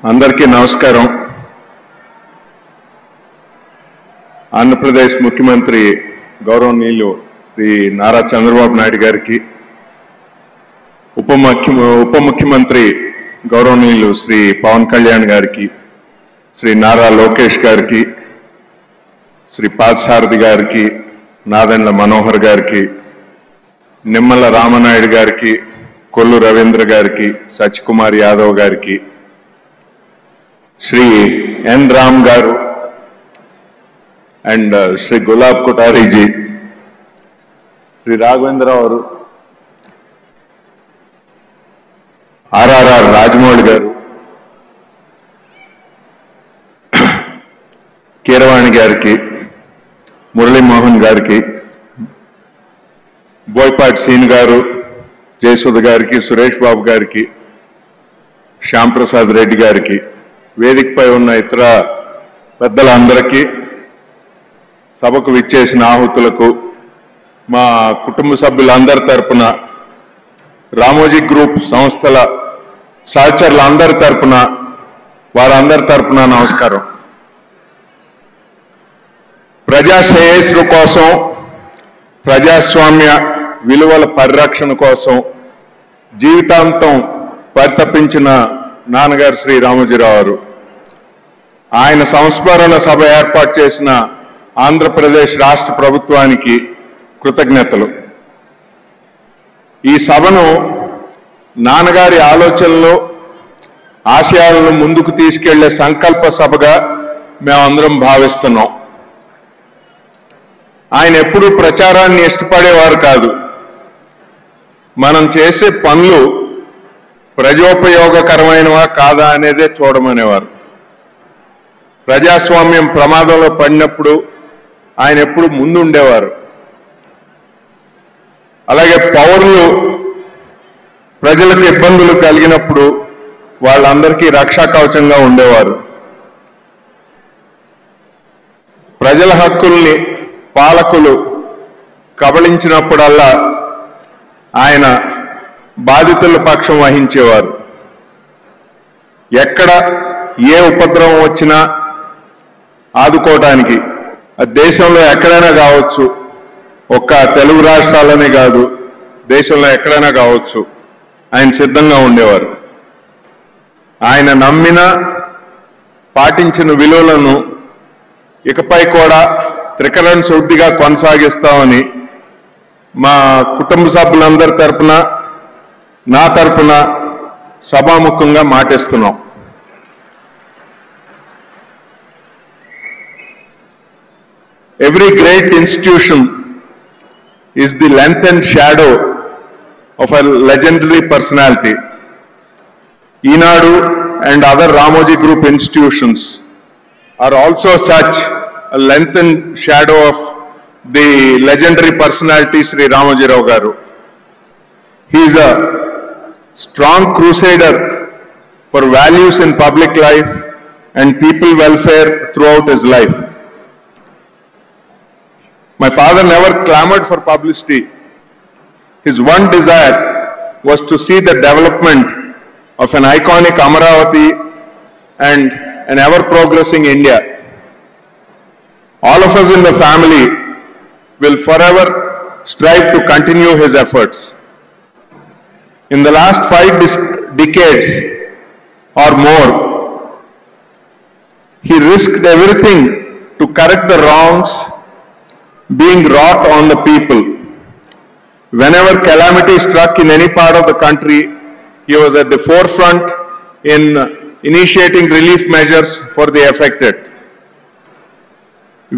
అందరికీ నమస్కారం. ఆంధ్రప్రదేశ్ ముఖ్యమంత్రి గౌరవనీయులు శ్రీ నారా చంద్రబాబు నాయుడు గారికి, ఉప ముఖ్యమంత్రి గౌరవనీయులు శ్రీ పవన్ కళ్యాణ్ గారికి, శ్రీ నారా లోకేష్ గారికి, శ్రీ పార్థసారథి గారికి, నాదెండ్ల మనోహర్ గారికి, నిమ్మల రామనాయుడు గారికి, కొల్లు రవీంద్ర గారికి, సత్యకుమార్ యాదవ్ గారికి, శ్రీ ఎన్ రామ్ గారు అండ్ శ్రీ గులాబ్ కొఠారీజీ, శ్రీ రాఘవేంద్రరావు, ఆర్ఆర్ఆర్ రాజమౌళి గారు, కీరవాణి గారికి, మురళీమోహన్ గారికి, బోయపాటి సీన్ గారు, జయసుధ గారికి, సురేష్ బాబు గారికి, శ్యాంప్రసాద్ రెడ్డి గారికి, వేదికపై ఉన్న ఇతర పెద్దలందరికీ, సభకు విచ్చేసిన ఆహుతులకు, మా కుటుంబ సభ్యులందరి తరపున, రామోజీ గ్రూప్ సంస్థల సహచరులందరి తరపున, వారందరి తరపున నమస్కారం. ప్రజా శ్రేయస్సు కోసం, ప్రజాస్వామ్య విలువల పరిరక్షణ కోసం జీవితాంతం పరితపించిన నాన్నగారు శ్రీ రామోజీరావు గారు, ఆయన సంస్మరణ సభ ఏర్పాటు చేసిన ఆంధ్రప్రదేశ్ రాష్ట్ర ప్రభుత్వానికి కృతజ్ఞతలు. ఈ సభను నాన్నగారి ఆలోచనలు, ఆశయాలను ముందుకు తీసుకెళ్లే సంకల్ప సభగా మేమందరం భావిస్తున్నాం. ఆయన ఎప్పుడూ ప్రచారాన్ని ఇష్టపడేవారు కాదు. మనం చేసే పనులు ప్రజోపయోగకరమైనవా కాదా అనేదే చూడమనేవారు. ప్రజాస్వామ్యం ప్రమాదంలో పడినప్పుడు ఆయన ఎప్పుడు ముందుండేవారు. అలాగే పౌరులు ప్రజలకు ఇబ్బందులు కలిగినప్పుడు వాళ్ళందరికీ రక్షా కవచంగా ఉండేవారు. ప్రజల హక్కుల్ని పాలకులు కబళించినప్పుడల్లా ఆయన బాధితుల పక్షం వహించేవారు. ఎక్కడ ఏ ఉపద్రవం వచ్చినా ఆదుకోవడానికి, దేశంలో ఎక్కడైనా కావచ్చు, ఒక్క తెలుగు రాష్ట్రాలనే కాదు, దేశంలో ఎక్కడైనా కావచ్చు, ఆయన సిద్ధంగా ఉండేవారు. ఆయన నమ్మిన, పాటించిన విలువలను ఇకపై కూడా త్రికరణ శుద్ధిగా కొనసాగిస్తామని మా కుటుంబ సభ్యులందరి తరపున, నా తరపున సభాముఖంగా మాటిస్తున్నాం. Every great institution is the lengthened shadow of a legendary personality. Eenadu and other Ramoji Group institutions are also such a lengthened shadow of the legendary personality Sri Ramoji Rao Garu. He is a strong crusader for values in public life and people welfare throughout his life. My father never clamored for publicity. His one desire was to see the development of an iconic Amaravati and an ever-progressing India. All of us in the family will forever strive to continue his efforts. In the last 5 decades or more, he risked everything to correct the wrongs being wrought on the people. Whenever calamity struck in any part of the country, he was at the forefront in initiating relief measures for the affected.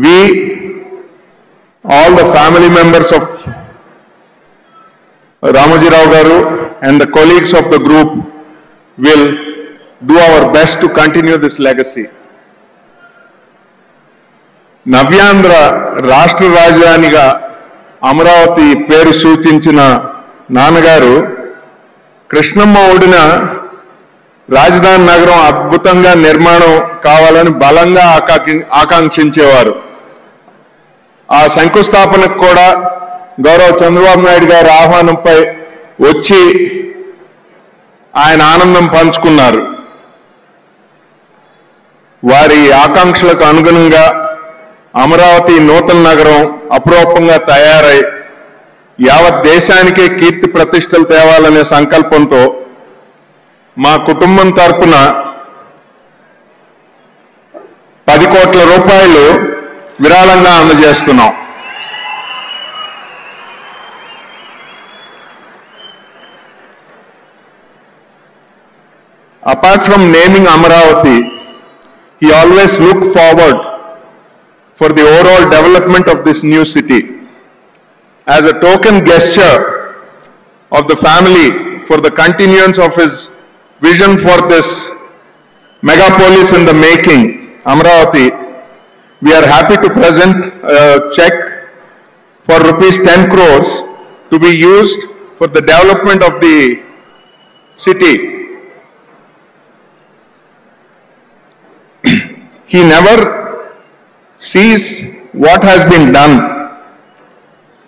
We, all the family members of Ramoji Rao Garu and the colleagues of the group, will do our best to continue this legacy. నవ్యాంధ్ర రాష్ట్ర రాజధానిగా అమరావతి పేరు సూచించిన నాన్నగారు కృష్ణమ్మ ఒడిన రాజధాని నగరం అద్భుతంగా నిర్మాణం కావాలని బలంగా ఆకాంక్షించేవారు. ఆ శంకుస్థాపనకు కూడా గౌరవ చంద్రబాబు నాయుడు గారి ఆహ్వానంపై వచ్చి ఆయన ఆనందం పంచుకున్నారు. వారి ఆకాంక్షలకు అనుగుణంగా అమరావతి నూతన నగరం అపురూపంగా తయారై యావత్ దేశానికే కీర్తి ప్రతిష్టలు తేవాలనే సంకల్పంతో మా కుటుంబం తరపున 10 కోట్ల రూపాయలు విరాళంగా అందజేస్తున్నాం. Apart from naming Amaravati, he always looked forward for the overall development of this new city. As a token gesture of the family for the continuance of his vision for this megapolis in the making, Amaravati, we are happy to present a check for rupees 10 crores to be used for the development of the city. He never sees what has been done.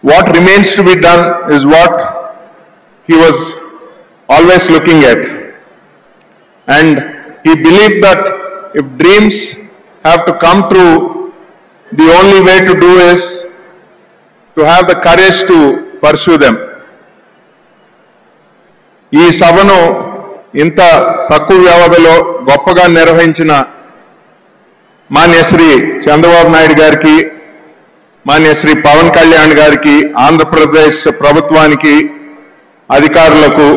What remains to be done is what he was always looking at. And he believed that if dreams have to come true, the only way to do is to have the courage to pursue them. ఈ సభను ఇంత తక్కువ వ్యవధిలో గొప్పగా నిర్వహించిన మాన్య శ్రీ చంద్రబాబు నాయుడు గారికి, మాన్య శ్రీ పవన్ కళ్యాణ్ గారికి, ఆంధ్రప్రదేశ్ ప్రభుత్వానికి, అధికారులకు,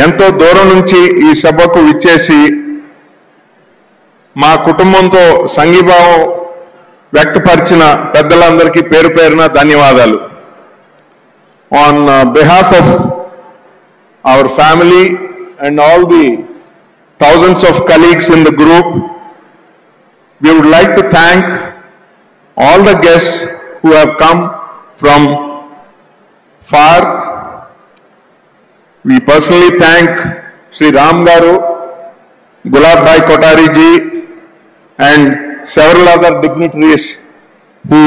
ఎంతో దూరం నుంచి ఈ సభకు విచ్చేసి మా కుటుంబంతో సంఘీభావం వ్యక్తపరిచిన పెద్దలందరికీ పేరు పేరున ధన్యవాదాలు. On behalf of our family and all the thousands of colleagues in the group, we would like to thank all the guests who have come from far. We personally thank Sri Ram Garu, Gulab Bhai Kotari ji and several other dignitaries who